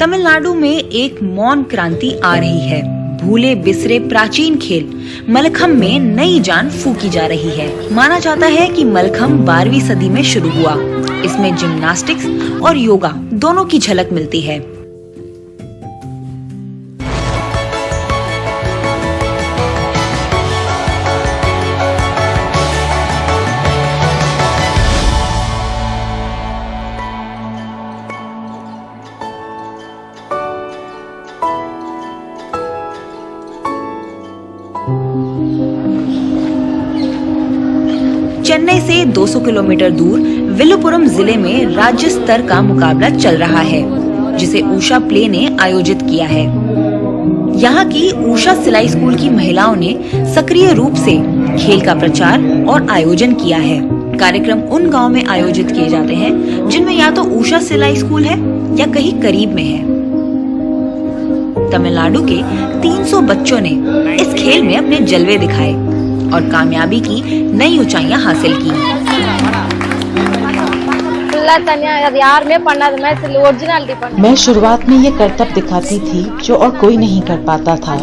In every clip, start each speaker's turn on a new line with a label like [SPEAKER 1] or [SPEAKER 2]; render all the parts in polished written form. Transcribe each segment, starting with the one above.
[SPEAKER 1] तमिलनाडु में एक मौन क्रांति आ रही है। भूले बिसरे प्राचीन खेल मलखम में नई जान फूकी जा रही है। माना जाता है कि मलखम 12वीं सदी में शुरू हुआ। इसमें जिम्नास्टिक्स और योगा दोनों की झलक मिलती है। चेन्नई से 200 किलोमीटर दूर विलुपुरम जिले में राज्य स्तर का मुकाबला चल रहा है, जिसे उषा प्ले ने आयोजित किया है। यहाँ की उषा सिलाई स्कूल की महिलाओं ने सक्रिय रूप से खेल का प्रचार और आयोजन किया है। कार्यक्रम उन गांव में आयोजित किए जाते हैं जिनमें या तो उषा सिलाई स्कूल है या कहीं करीब में है। तमिलनाडु के 300 बच्चों ने इस खेल में अपने जलवे दिखाए और कामयाबी की नई ऊंचाइयां हासिल की।
[SPEAKER 2] मैं शुरुआत में ये करतब दिखाती थी जो और कोई नहीं कर पाता था।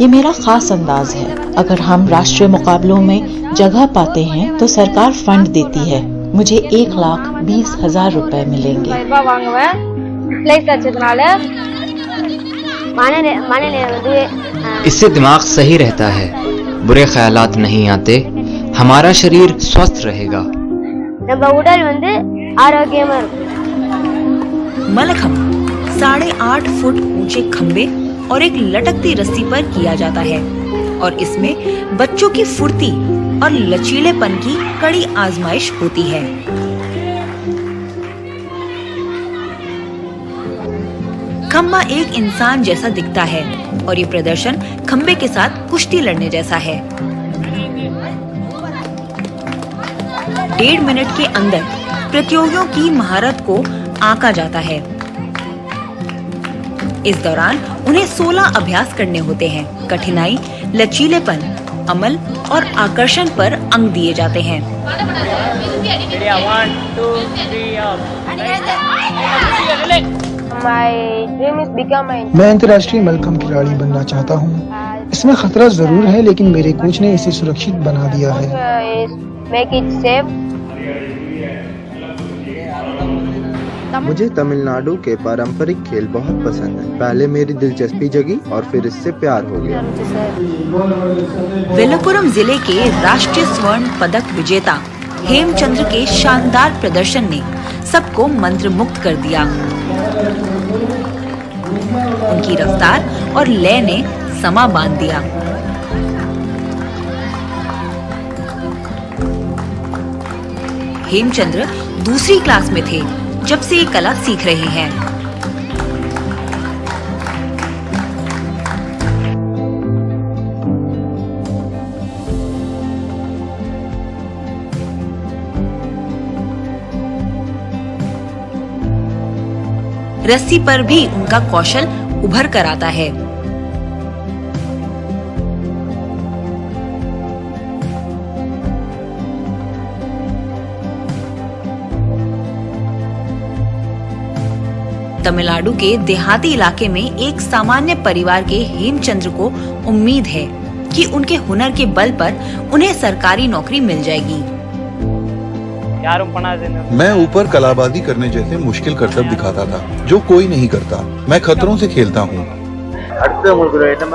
[SPEAKER 2] ये मेरा खास अंदाज है। अगर हम राष्ट्रीय मुकाबलों में जगह पाते हैं तो सरकार फंड देती है। मुझे 1,20,000 रुपए मिलेंगे।
[SPEAKER 3] इससे दिमाग सही रहता है, बुरे ख्यालात नहीं आते, हमारा शरीर स्वस्थ रहेगा।
[SPEAKER 1] मलखम 8.5 फुट ऊंचे खंबे और एक लटकती रस्सी पर किया जाता है और इसमें बच्चों की फुर्ती और लचीलेपन की कड़ी आजमाइश होती है। खंबा एक इंसान जैसा दिखता है और ये प्रदर्शन खंबे के साथ कुश्ती लड़ने जैसा है। 1.5 मिनट के अंदर प्रतियोगियों की महारत को आंका जाता है। इस दौरान उन्हें 16 अभ्यास करने होते हैं। कठिनाई, लचीलेपन, अमल और आकर्षण पर अंक दिए जाते हैं।
[SPEAKER 4] मैं अंतर्राष्ट्रीय मलखम खिलाड़ी बनना चाहता हूँ। इसमें खतरा जरूर है, लेकिन मेरे कोच ने इसे सुरक्षित बना दिया है।
[SPEAKER 5] मुझे तमिलनाडु के पारंपरिक खेल बहुत पसंद है। पहले मेरी दिलचस्पी जगी और फिर इससे प्यार हो गया।
[SPEAKER 1] विलुपुरम जिले के राष्ट्रीय स्वर्ण पदक विजेता हेमचंद्र के शानदार प्रदर्शन ने सबको मंत्रमुग्ध कर दिया। उनकी रफ्तार और लय ने समा बांध दिया। हेमचंद्र दूसरी क्लास में थे जब से ये कला सीख रहे हैं। रस्सी पर भी उनका कौशल उभर कर आता है। तमिलनाडु के देहाती इलाके में एक सामान्य परिवार के हेमचंद्र को उम्मीद है कि उनके हुनर के बल पर उन्हें सरकारी नौकरी मिल जाएगी।
[SPEAKER 6] मैं ऊपर कलाबाजी करने जैसे मुश्किल करतब दिखाता था जो कोई नहीं करता। मैं खतरों से खेलता हूँ।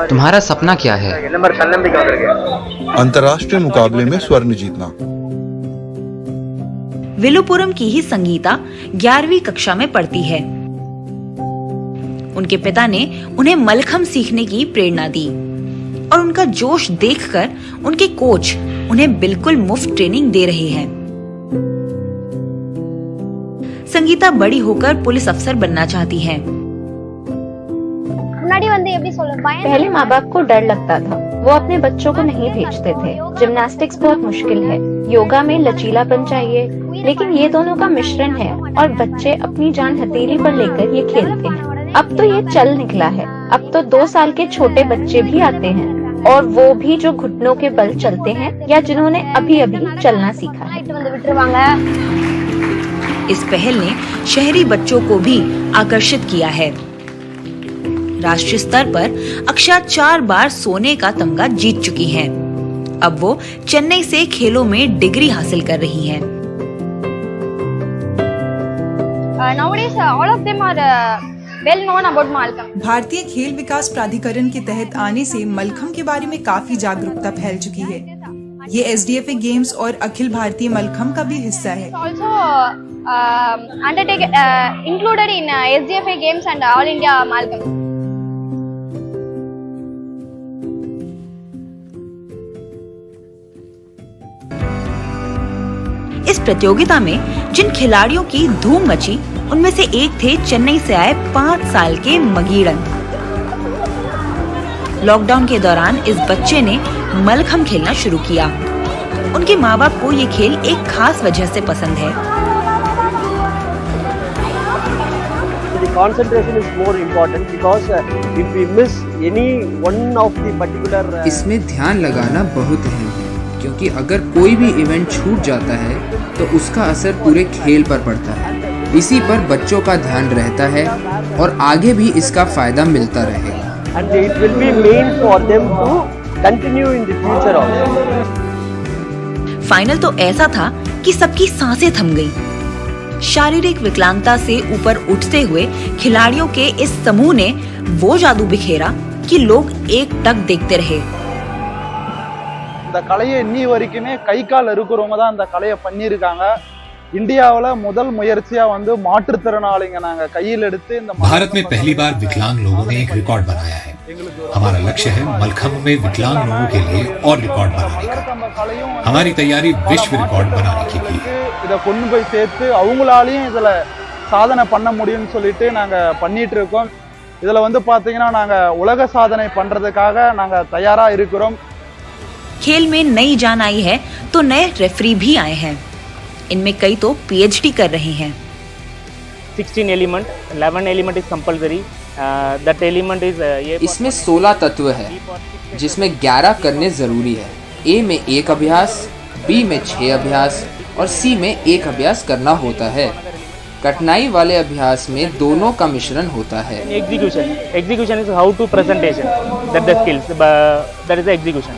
[SPEAKER 3] तुम्हारा सपना क्या है?
[SPEAKER 6] अंतर्राष्ट्रीय मुकाबले में स्वर्ण जीतना।
[SPEAKER 1] विलुपुरम की ही संगीता 11वीं कक्षा में पढ़ती है। उनके पिता ने उन्हें मलखम सीखने की प्रेरणा दी और उनका जोश देखकर उनके कोच उन्हें बिल्कुल मुफ्त ट्रेनिंग दे रहे हैं। संगीता बड़ी होकर पुलिस अफसर बनना चाहती हैं।
[SPEAKER 2] पहले माँ बाप को डर लगता था, वो अपने बच्चों को नहीं भेजते थे। जिम्नास्टिक्स बहुत मुश्किल है, योगा में लचीलापन चाहिए, लेकिन ये दोनों का मिश्रण है और बच्चे अपनी जान हथेली पर लेकर ये खेलते हैं। अब तो ये चल निकला है। अब तो 2 साल के छोटे बच्चे भी आते हैं और वो भी जो घुटनों के बल चलते हैं या जिन्होंने अभी अभी चलना सीखा है।
[SPEAKER 1] इस पहल ने शहरी बच्चों को भी आकर्षित किया है। राष्ट्रीय स्तर पर अक्षा 4 बार सोने का तमगा जीत चुकी हैं। अब वो चेन्नई से खेलों में डिग्री हासिल कर रही हैं।
[SPEAKER 7] Nowadays, all of them are well known about mallakhamb.
[SPEAKER 8] भारतीय खेल विकास प्राधिकरण के तहत आने से मलखम्ब के बारे में काफी जागरूकता फैल चुकी है। ये SDFA गेम्स और अखिल भारतीय मलखम्ब का भी हिस्सा है।
[SPEAKER 7] Also included in SDFA games and All India mallakhamb.
[SPEAKER 1] इस प्रतियोगिता में जिन खिलाड़ियों की धूम मची उनमें से एक थे चेन्नई से आए 5 साल के मगीड़न। लॉकडाउन के दौरान इस बच्चे ने मलखम्ब खेलना शुरू किया। उनके माँ बाप को ये खेल एक खास वजह से पसंद है।
[SPEAKER 9] Concentration is more important because if we miss any one of the particular
[SPEAKER 3] इसमें ध्यान लगाना बहुत अहम है, क्योंकि अगर कोई भी इवेंट छूट जाता है तो उसका असर पूरे खेल पर पड़ता है। इसी पर बच्चों का ध्यान रहता है और आगे भी इसका फायदा मिलता रहे।
[SPEAKER 9] and it will be meant for them to continue in the future also.
[SPEAKER 1] Final तो ऐसा था कि सबकी सांसें थम गईं। शारीरिक विकलांगता से ऊपर उठते हुए खिलाड़ियों के इस समूह ने वो जादू बिखेरा कि लोग एक टक देखते रहे।
[SPEAKER 10] இந்த கலையை இன்னி வரைக்குமே கை கால் இருக்கிறவங்க தான் இந்த கலையை பண்ணியிருக்காங்க। इंडियावला முதல் முயற்சியா வந்து மாற்றுத்திறனாளிங்க நாங்க கையில் எடுத்து இந்த
[SPEAKER 11] भारत में पहली बार विकलांग लोगों ने एक रिकॉर्ड बनाया है। हमारा लक्ष्य है मलखम्ब में विकलांग लोगों के लिए और रिकॉर्ड बनाने का। हमारी तैयारी विश्व रिकॉर्ड बनाने की भी है।
[SPEAKER 10] இத கொண்டு போய் சேர்த்து அவங்களாலயும் இதுல சாதனை பண்ண முடியும்னு சொல்லிட்டு நாங்க பண்ணிட்டு இருக்கோம்। இதுல வந்து பாத்தீங்கன்னா நாங்க உலக சாதனை பண்றதுக்காக நாங்க தயாரா இருக்கிறோம்।
[SPEAKER 1] खेल में नई जान आई है तो नए रेफरी भी आए हैं। इनमें कई तो PhD कर रहे हैं।
[SPEAKER 9] 16 element, 11 element is compulsory. That element is
[SPEAKER 3] इसमें 16 तत्व है, जिसमें 11 करने जरूरी है। A में 1 अभ्यास, B में 6 अभ्यास और C में 1 अभ्यास करना होता है। कठिनाई वाले अभ्यास में दोनों का मिश्रण होता है।
[SPEAKER 9] Execution is how to presentation. That the skills, that is the execution.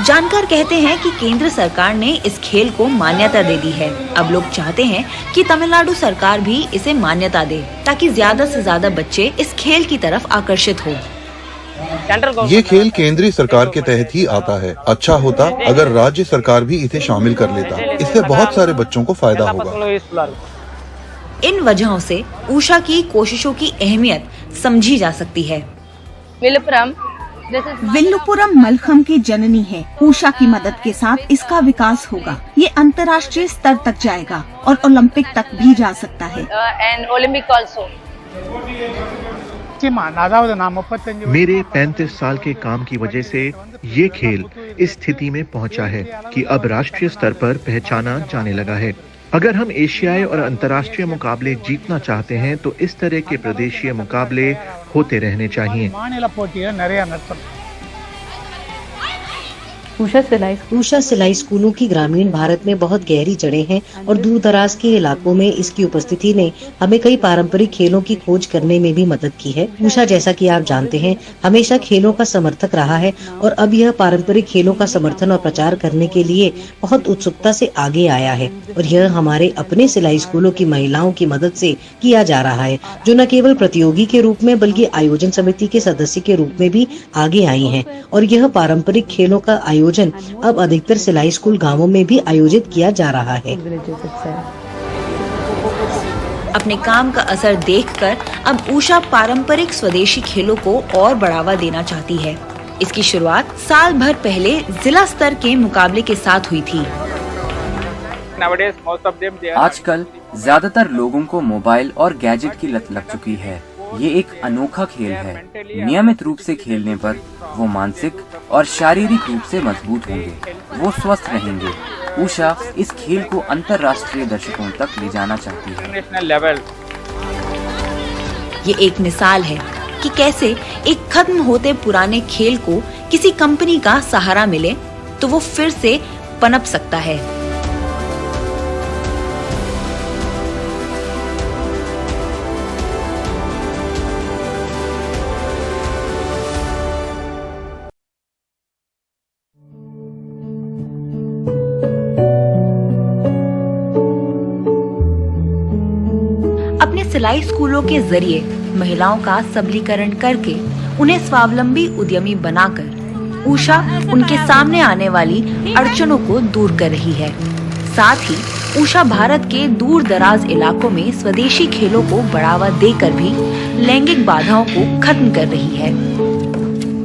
[SPEAKER 1] जानकार कहते हैं कि केंद्र सरकार ने इस खेल को मान्यता दे दी है। अब लोग चाहते हैं कि तमिलनाडु सरकार भी इसे मान्यता दे, ताकि ज्यादा से ज्यादा बच्चे इस खेल की तरफ आकर्षित हो।
[SPEAKER 6] ये खेल केंद्रीय सरकार के तहत ही आता है। अच्छा होता अगर राज्य सरकार भी इसे शामिल कर लेता, इससे बहुत सारे बच्चों को फायदा होगा।
[SPEAKER 1] इन वजहों से उषा की कोशिशों की अहमियत समझी जा सकती है।
[SPEAKER 12] विल्लुपुरम मलखम्ब की जननी है। उषा की मदद के साथ इसका विकास होगा। ये अंतर्राष्ट्रीय स्तर तक जाएगा और ओलंपिक तक भी जा सकता है।
[SPEAKER 13] मेरे 35 साल के काम की वजह से ये खेल इस स्थिति में पहुंचा है कि अब राष्ट्रीय स्तर पर पहचाना जाने लगा है। अगर हम एशियाई और अंतर्राष्ट्रीय मुकाबले जीतना चाहते हैं तो इस तरह के प्रदेशीय मुकाबले होते रहने चाहिए।
[SPEAKER 14] उषा सिलाई स्कूलों की ग्रामीण भारत में बहुत गहरी जड़ें हैं और दूर दराज के इलाकों में इसकी उपस्थिति ने हमें कई पारंपरिक खेलों की खोज करने में भी मदद की है। उषा, जैसा कि आप जानते हैं, हमेशा खेलों का समर्थक रहा है और अब यह पारंपरिक खेलों का समर्थन और प्रचार करने के लिए बहुत उत्सुकता से आगे आया है और यह हमारे अपने सिलाई स्कूलों की महिलाओं की मदद से किया जा रहा है, जो न केवल प्रतियोगी के रूप में बल्कि आयोजन समिति के सदस्य के रूप में भी आगे आई हैं और यह पारंपरिक खेलों का आयोजन अब अधिकतर सिलाई स्कूल गांवों में भी आयोजित किया जा रहा है।
[SPEAKER 1] अपने काम का असर देखकर अब उषा पारंपरिक स्वदेशी खेलों को और बढ़ावा देना चाहती है। इसकी शुरुआत साल भर पहले जिला स्तर के मुकाबले के साथ हुई थी।
[SPEAKER 3] आजकल ज्यादातर लोगों को मोबाइल और गैजेट की लत लग चुकी है। ये एक अनोखा खेल है। नियमित रूप से खेलने पर वो मानसिक और शारीरिक रूप से मजबूत होंगे, वो स्वस्थ रहेंगे। उषा इस खेल को अंतर्राष्ट्रीय दर्शकों तक ले जाना चाहती है।
[SPEAKER 1] ये एक मिसाल है कि कैसे एक खत्म होते पुराने खेल को किसी कंपनी का सहारा मिले तो वो फिर से पनप सकता है। सिलाई स्कूलों के जरिए महिलाओं का सबलीकरण करके उन्हें स्वावलंबी उद्यमी बनाकर उषा उनके सामने आने वाली अड़चनों को दूर कर रही है। साथ ही उषा भारत के दूर दराज इलाकों में स्वदेशी खेलों को बढ़ावा देकर भी लैंगिक बाधाओं को खत्म कर रही है।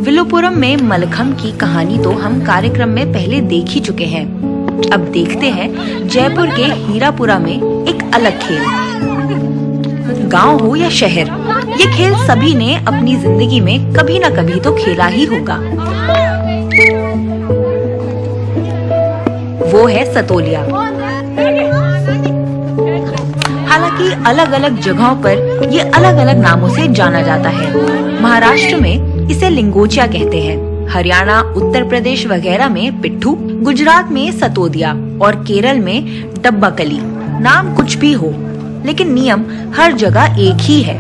[SPEAKER 1] विलुपुरम में मलखम्ब की कहानी तो हम कार्यक्रम में पहले देख ही चुके हैं। अब देखते हैं जयपुर के हीरापुरा में एक अलग खेल। गांव हो या शहर, ये खेल सभी ने अपनी जिंदगी में कभी न कभी तो खेला ही होगा। वो है सतोलिया। हालांकि अलग अलग जगहों पर ये अलग अलग नामों से जाना जाता है। महाराष्ट्र में इसे लिंगोचिया कहते हैं, हरियाणा, उत्तर प्रदेश वगैरह में पिट्ठू, गुजरात में सतोदिया और केरल में डब्बाकली। नाम कुछ भी हो, लेकिन नियम हर जगह एक ही है।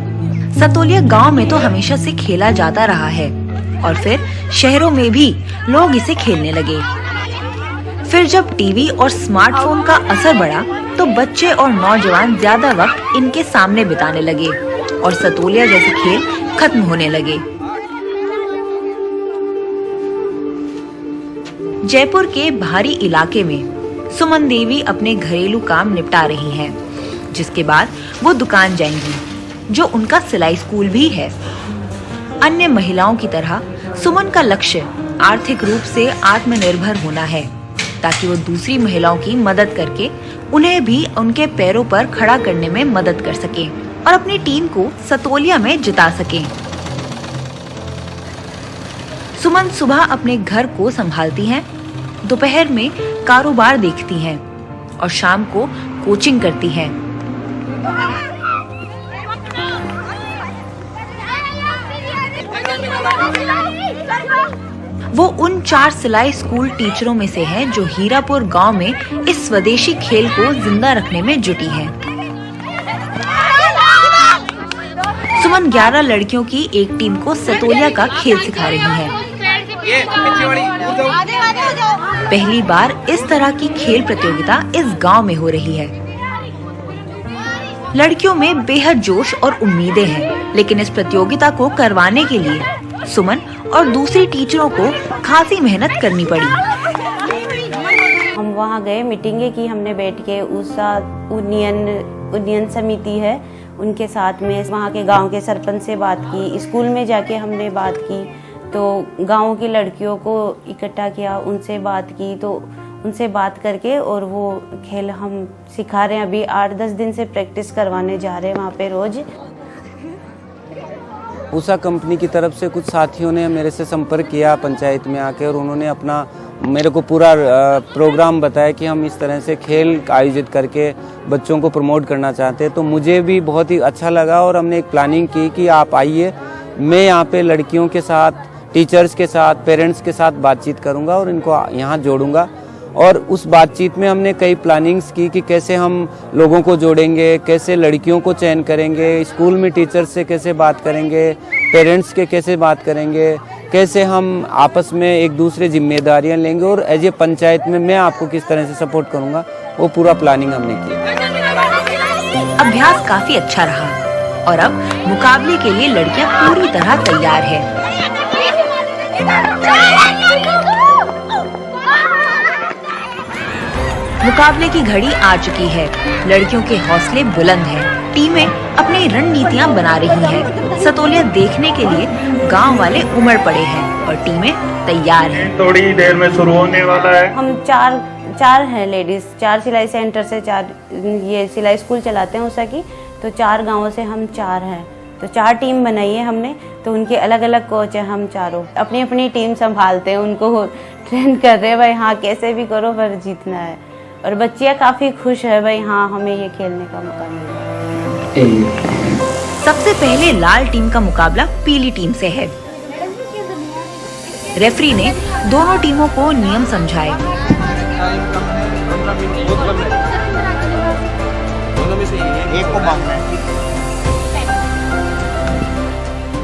[SPEAKER 1] सतोलिया गांव में तो हमेशा से खेला जाता रहा है और फिर शहरों में भी लोग इसे खेलने लगे। फिर जब टीवी और स्मार्टफोन का असर बढ़ा तो बच्चे और नौजवान ज्यादा वक्त इनके सामने बिताने लगे और सतोलिया जैसे खेल खत्म होने लगे। जयपुर के बाहरी इलाके में सुमन देवी अपने घरेलू काम निपटा रही हैं, जिसके बाद वो दुकान जाएंगी, जो उनका सिलाई स्कूल भी है। अन्य महिलाओं की तरह सुमन का लक्ष्य आर्थिक रूप से आत्मनिर्भर होना है, ताकि वो दूसरी महिलाओं की मदद करके उन्हें भी उनके पैरों पर खड़ा करने में मदद कर सके और अपनी टीम को सतोलिया में जिता सके। सुमन सुबह अपने घर को संभालती हैं, दोपहर में कारोबार देखती हैं और शाम को कोचिंग करती हैं। वो उन 4 सिलाई स्कूल टीचरों में से हैं जो हीरापुर गांव में इस स्वदेशी खेल को जिंदा रखने में जुटी हैं। सुमन 11 लड़कियों की एक टीम को सतोलिया का खेल सिखा रही है। पहली बार इस तरह की खेल प्रतियोगिता इस गांव में हो रही है। लड़कियों में बेहद जोश और उम्मीदें हैं, लेकिन इस प्रतियोगिता को करवाने के लिए सुमन और दूसरी टीचरों को खासी मेहनत करनी पड़ी।
[SPEAKER 15] हम वहाँ गए, मीटिंगें की हमने बैठ के। उषा उन्नयन समिति है, उनके साथ में वहाँ के गांव के सरपंच से बात की। स्कूल में जाके हमने बात की तो गांव की लड़कियों को इकट्ठा किया, उनसे बात की। तो उनसे बात करके और वो खेल हम सिखा रहे हैं। अभी 8-10 दिन से प्रैक्टिस करवाने जा रहे हैं वहाँ पे रोज।
[SPEAKER 16] उषा कंपनी की तरफ से कुछ साथियों ने मेरे से संपर्क किया पंचायत में आके, और उन्होंने अपना मेरे को पूरा प्रोग्राम बताया कि हम इस तरह से खेल आयोजित करके बच्चों को प्रमोट करना चाहते हैं। तो मुझे भी बहुत ही अच्छा लगा और हमने एक प्लानिंग की कि आप आइए, मैं यहाँ पे लड़कियों के साथ, टीचर्स के साथ, पेरेंट्स के साथ बातचीत करूँगा और इनको यहाँ जोड़ूंगा। और उस बातचीत में हमने कई प्लानिंग्स की कि कैसे हम लोगों को जोड़ेंगे, कैसे लड़कियों को चयन करेंगे, स्कूल में टीचर्स से कैसे बात करेंगे, पेरेंट्स के कैसे बात करेंगे, कैसे हम आपस में एक दूसरे जिम्मेदारियां लेंगे और एज ए पंचायत में मैं आपको किस तरह से सपोर्ट करूंगा, वो पूरा प्लानिंग हमने किया।
[SPEAKER 1] अभ्यास काफी अच्छा रहा और अब मुकाबले के लिए लड़कियां पूरी तरह तैयार है। मुकाबले की घड़ी आ चुकी है। लड़कियों के हौसले बुलंद हैं। टीमें अपनी रणनीतियां बना रही हैं। सतोलिया देखने के लिए गांव वाले उमड़ पड़े हैं और टीमें तैयार हैं।
[SPEAKER 17] थोड़ी देर में शुरू होने वाला है।
[SPEAKER 15] हम चार हैं लेडीज, 4 सिलाई सेंटर से 4 ये सिलाई स्कूल चलाते हैं उषा की। तो 4 गाँवों से हम 4 हैं। तो 4 टीम बनाई है हमने। तो उनके अलग अलग कोच हैं। हम चारों अपनी अपनी टीम संभालते हैं, उनको ट्रेन कर रहे हैं, भाई हाँ कैसे भी करो पर जीतना है। और बच्चियां काफी खुश है, भाई हाँ हमें ये खेलने का मौका मिला।
[SPEAKER 1] सबसे पहले लाल टीम का मुकाबला पीली टीम से है। रेफरी ने दोनों टीमों को नियम समझाए।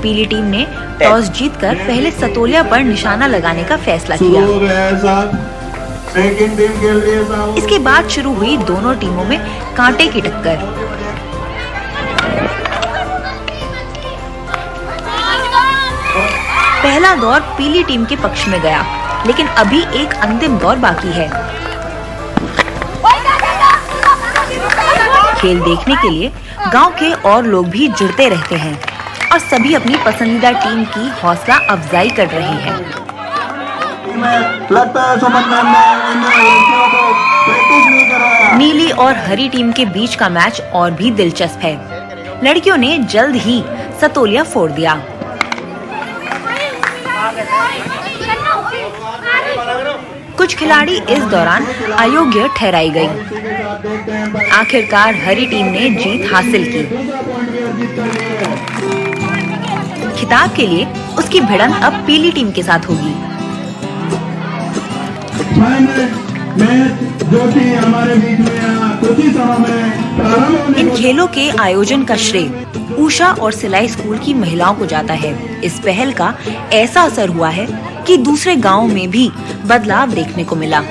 [SPEAKER 1] पीली टीम ने टॉस जीतकर पहले सतोलिया पर निशाना लगाने का फैसला किया। इसके बाद शुरू हुई दोनों टीमों में कांटे की टक्कर। पहला दौर पीली टीम के पक्ष में गया, लेकिन अभी एक अंतिम दौर बाकी है। खेल देखने के लिए गांव के और लोग भी जुड़ते रहते हैं और सभी अपनी पसंदीदा टीम की हौसला अफजाई कर रहे हैं। नीली और हरी टीम के बीच का मैच और भी दिलचस्प है। लड़कियों ने जल्द ही सतोलिया फोड़ दिया। कुछ खिलाड़ी इस दौरान अयोग्य ठहराई गई। आखिरकार हरी टीम ने जीत हासिल की। खिताब के लिए उसकी भिड़ंत अब पीली टीम के साथ होगी। इन खेलों के आयोजन का श्रेय ऊषा और सिलाई स्कूल की महिलाओं को जाता है। इस पहल का ऐसा असर हुआ है कि दूसरे गांवों में भी बदलाव देखने को मिला।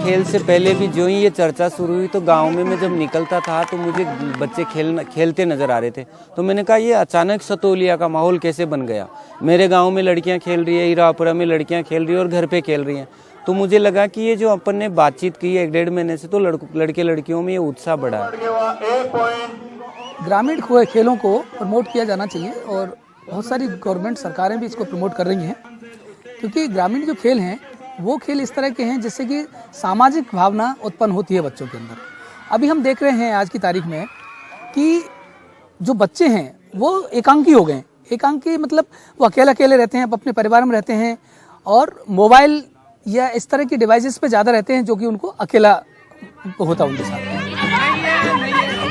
[SPEAKER 16] खेल से पहले भी जो ही ये चर्चा शुरू हुई तो गांव में मैं जब निकलता था तो मुझे बच्चे खेलते नजर आ रहे थे। तो मैंने कहा ये अचानक सतोलिया का माहौल कैसे बन गया। मेरे गांव में लड़कियां खेल रही है, हीरापुरा में लड़कियां खेल रही है और घर पे खेल रही हैं। तो मुझे लगा कि ये जो अपन ने बातचीत की है 1-1.5 महीने से, तो लड़के लड़कियों में ये उत्साह बढ़ा है।
[SPEAKER 18] ग्रामीण खेलों को प्रमोट किया जाना चाहिए और बहुत सारी गवर्नमेंट सरकारें भी इसको प्रमोट कर रही हैं, क्योंकि ग्रामीण जो खेल हैं वो खेल इस तरह के हैं जिससे कि सामाजिक भावना उत्पन्न होती है बच्चों के अंदर। अभी हम देख रहे हैं आज की तारीख में कि जो बच्चे हैं वो एकांकी हो गए। एकांकी मतलब वो अकेले रहते हैं, अपने परिवार में रहते हैं और मोबाइल या इस तरह की डिवाइसेस पे ज़्यादा रहते हैं, जो कि उनको अकेला होता उनके साथ।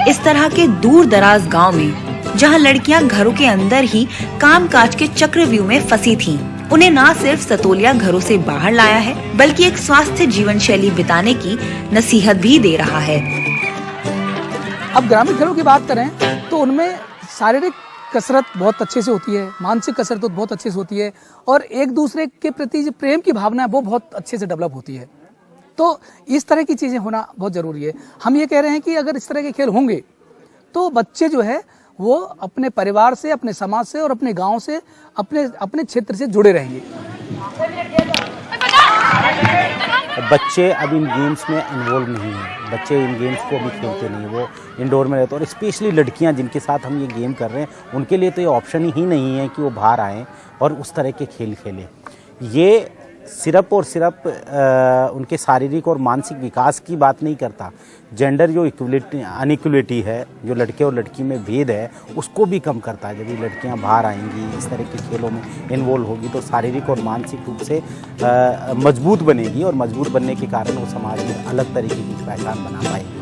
[SPEAKER 1] इस तरह के दूर दराज गाँव में जहाँ लड़कियाँ घरों के अंदर ही कामकाज के चक्रव्यूह में फंसी थीं, उन्हें न सिर्फ सतोलिया घरों से बाहर लाया है, बल्कि एक स्वस्थ जीवन शैली बिताने की नसीहत भी दे रहा है।
[SPEAKER 18] अब ग्रामीण खेलों की बात करें तो उनमें शारीरिक कसरत बहुत अच्छे से होती है, मानसिक कसरत तो बहुत अच्छे से होती है और एक दूसरे के प्रति जो प्रेम की भावना है वो बहुत अच्छे से डेवलप होती है। तो इस तरह की चीजें होना बहुत जरूरी है। हम ये कह रहे हैं कि अगर इस तरह के खेल होंगे तो बच्चे जो है वो अपने परिवार से, अपने समाज से और अपने गांव से, अपने क्षेत्र से जुड़े रहेंगे।
[SPEAKER 19] बच्चे अब इन गेम्स में इन्वॉल्व नहीं हैं, बच्चे इन गेम्स को अभी खेलते नहीं, वो इंडोर में रहते हैं। और स्पेशली लड़कियां जिनके साथ हम ये गेम कर रहे हैं उनके लिए तो ये ऑप्शन ही नहीं है कि वो बाहर आएँ और उस तरह के खेल खेलें। ये सिर्फ और सिर्फ उनके शारीरिक और मानसिक विकास की बात नहीं करता, जेंडर जो अनइक्वलिटी है, जो लड़के और लड़की में भेद है, उसको भी कम करता है। जब ये लड़कियां बाहर आएंगी, इस तरह के खेलों में इन्वॉल्व होगी तो शारीरिक और मानसिक रूप से मजबूत बनेगी और मजबूत बनने के कारण वो समाज में अलग तरीके की पहचान बना पाएगी।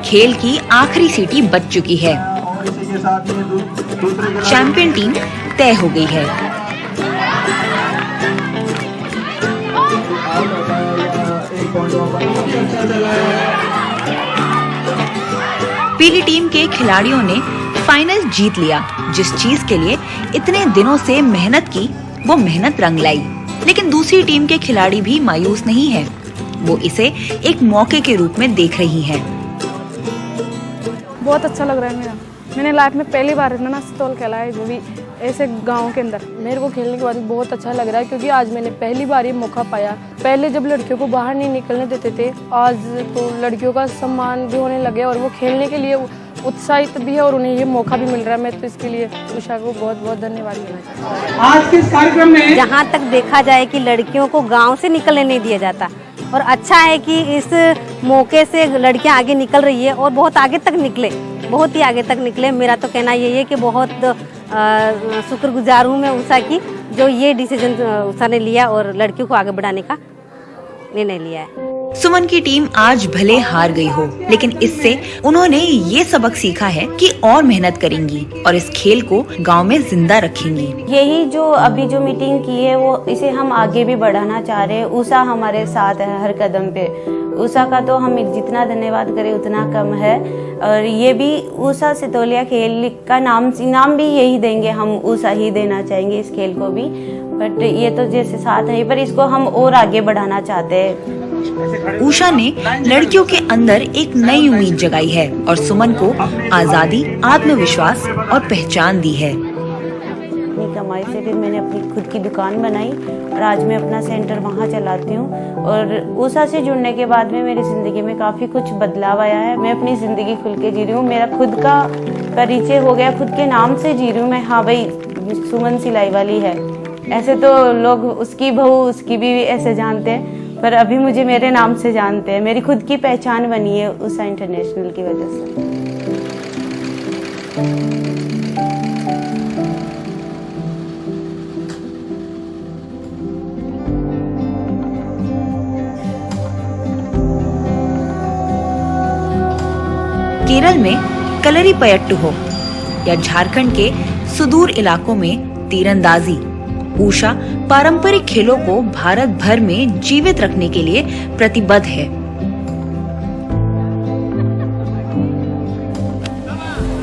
[SPEAKER 1] खेल की आखिरी सीटी बज चुकी है, चैंपियन टीम तय हो गई है। पीली टीम के खिलाड़ियों ने फाइनल जीत लिया। जिस चीज के लिए इतने दिनों से मेहनत की, वो मेहनत रंग लाई। लेकिन दूसरी टीम के खिलाड़ी भी मायूस नहीं है, वो इसे एक मौके के रूप में देख रही हैं।
[SPEAKER 20] बहुत अच्छा लग रहा है। मैंने लाइफ में पहली बार सतोल खेला है, जो भी ऐसे गांव के अंदर। मेरे को खेलने के बाद बहुत अच्छा लग रहा है, क्योंकि आज मैंने पहली बार ये मौका पाया। पहले जब लड़कियों को बाहर नहीं निकलने देते थे, आज तो लड़कियों का सम्मान भी होने लगे और वो खेलने के लिए उत्साहित भी है और उन्हें ये मौका भी मिल रहा है। मैं तो इसके लिए उषा को बहुत बहुत धन्यवाद देना चाहती हूँ।
[SPEAKER 21] आज के इस कार्यक्रम में जहाँ तक देखा जाए कि लड़कियों को गाँव से निकलने नहीं दिया जाता, और अच्छा है कि इस मौके से लड़कियाँ आगे निकल रही है और बहुत आगे तक निकले, बहुत ही आगे तक निकले। मेरा तो कहना यही है कि बहुत शुक्रगुजार हूँ मैं उषा की, जो ये डिसीजन उषा ने लिया और लड़कियों को आगे बढ़ाने का निर्णय लिया है।
[SPEAKER 1] सुमन की टीम आज भले हार गई हो, लेकिन इससे उन्होंने ये सबक सीखा है कि और मेहनत करेंगी और इस खेल को गांव में जिंदा रखेंगी।
[SPEAKER 15] यही जो अभी जो मीटिंग की है वो इसे हम आगे भी बढ़ाना चाह रहे हैं। उषा हमारे साथ है हर कदम पे। उषा का तो हम जितना धन्यवाद करें उतना कम है। और ये भी उषा सतोलिया खेल का नाम भी यही देंगे, हम उषा ही देना चाहेंगे इस खेल को भी। बट ये तो जैसे साथ है, पर इसको हम और आगे बढ़ाना चाहते हैं।
[SPEAKER 1] उषा ने लड़कियों के अंदर एक नई उम्मीद जगाई है और सुमन को आजादी, आत्मविश्वास और पहचान दी है।
[SPEAKER 15] अपनी कमाई से फिर मैंने अपनी खुद की दुकान बनाई और आज मैं अपना सेंटर वहाँ चलाती हूँ। और उषा से जुड़ने के बाद में मेरी ज़िंदगी में काफ़ी कुछ बदलाव आया है। मैं अपनी ज़िंदगी खुल के जी रही हूँ, मेरा खुद का परिचय हो गया, खुद के नाम से जी रही हूँ मैं। हाँ भाई, सुमन सिलाई वाली है। ऐसे तो लोग उसकी बहू, उसकी बीवी ऐसे जानते हैं, पर अभी मुझे मेरे नाम से जानते हैं। मेरी खुद की पहचान बनी है उषा इंटरनेशनल की वजह से।
[SPEAKER 1] केरल में कलरीपयट्टू हो या झारखंड के सुदूर इलाकों में तीरंदाजी, उषा पारंपरिक खेलों को भारत भर में जीवित रखने के लिए प्रतिबद्ध है।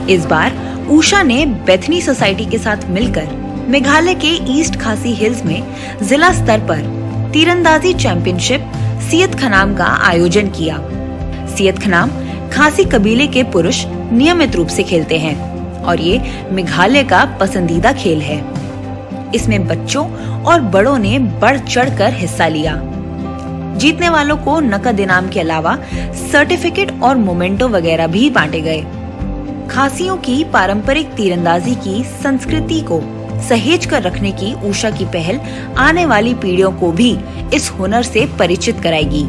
[SPEAKER 1] इस बार उषा ने बेथनी सोसाइटी के साथ मिलकर मेघालय के ईस्ट खासी हिल्स में जिला स्तर पर तीरंदाजी चैंपियनशिप सियत खनाम का आयोजन किया। सियत खनाम खासी कबीले के पुरुष नियमित रूप से खेलते हैं और ये मेघालय का पसंदीदा खेल है। इसमें बच्चों और बड़ों ने बढ़ चढ़कर हिस्सा लिया। जीतने वालों को नकद इनाम के अलावा सर्टिफिकेट और मोमेंटो वगैरह भी बांटे गए। खासियों की पारंपरिक तीरंदाजी की संस्कृति को सहेज कर रखने की उषा की पहल आने वाली पीढ़ियों को भी इस हुनर से परिचित कराएगी।